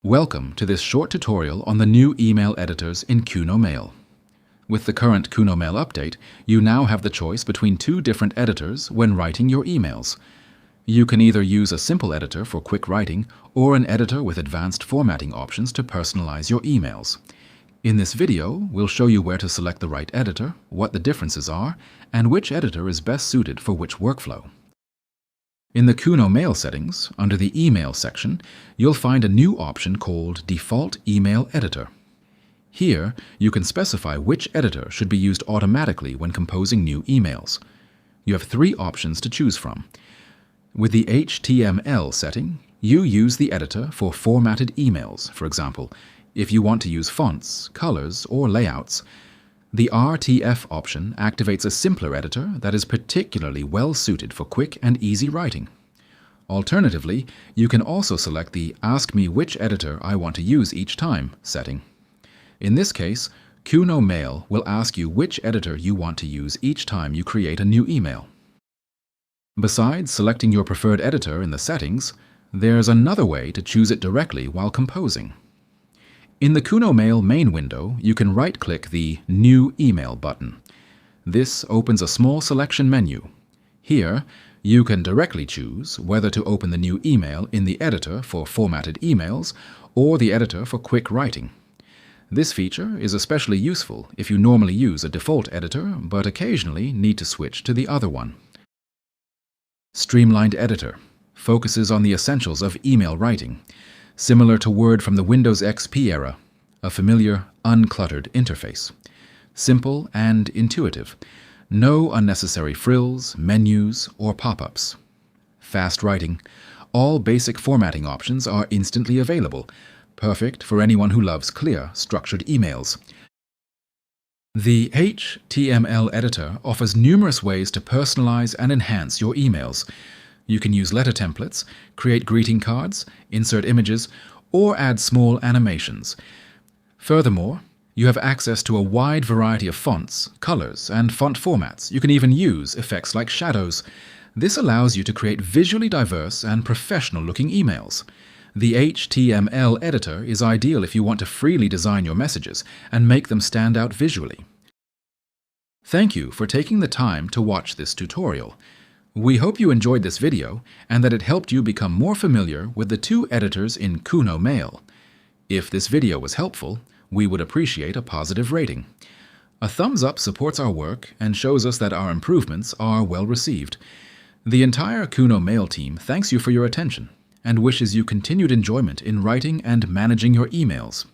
Welcome to this short tutorial on the new email editors in KUNOMAIL. With the current KUNOMAIL update, you now have the choice between two different editors when writing your emails. You can either use a simple editor for quick writing or an editor with advanced formatting options to personalize your emails. In this video, we'll show you where to select the right editor, what the differences are, and which editor is best suited for which workflow. In the KUNOMAIL settings, under the Email section, you'll find a new option called Default Email Editor. Here, you can specify which editor should be used automatically when composing new emails. You have three options to choose from. With the HTML setting, you use the editor for formatted emails, for example, if you want to use fonts, colors, or layouts. The RTF option activates a simpler editor that is particularly well suited for quick and easy writing. Alternatively, you can also select the Ask Me Which Editor I Want to Use Each Time setting. In this case, KUNOMAIL will ask you which editor you want to use each time you create a new email. Besides selecting your preferred editor in the settings, there's another way to choose it directly while composing. In the KUNOMAIL main window, you can right-click the New Email button. This opens a small selection menu. Here, you can directly choose whether to open the new email in the editor for formatted emails or the editor for quick writing. This feature is especially useful if you normally use a default editor but occasionally need to switch to the other one. Streamlined Editor focuses on the essentials of email writing, similar to Word from the Windows XP era, a familiar, uncluttered interface. Simple and intuitive. No unnecessary frills, menus, or pop-ups. Fast writing. All basic formatting options are instantly available, perfect for anyone who loves clear, structured emails. The HTML editor offers numerous ways to personalize and enhance your emails. You can use letter templates, create greeting cards, insert images, or add small animations. Furthermore, you have access to a wide variety of fonts, colors, and font formats. You can even use effects like shadows. This allows you to create visually diverse and professional-looking emails. The HTML editor is ideal if you want to freely design your messages and make them stand out visually. Thank you for taking the time to watch this tutorial. We hope you enjoyed this video and that it helped you become more familiar with the two editors in KUNOMAIL. If this video was helpful, we would appreciate a positive rating. A thumbs up supports our work and shows us that our improvements are well received. The entire KUNOMAIL team thanks you for your attention and wishes you continued enjoyment in writing and managing your emails.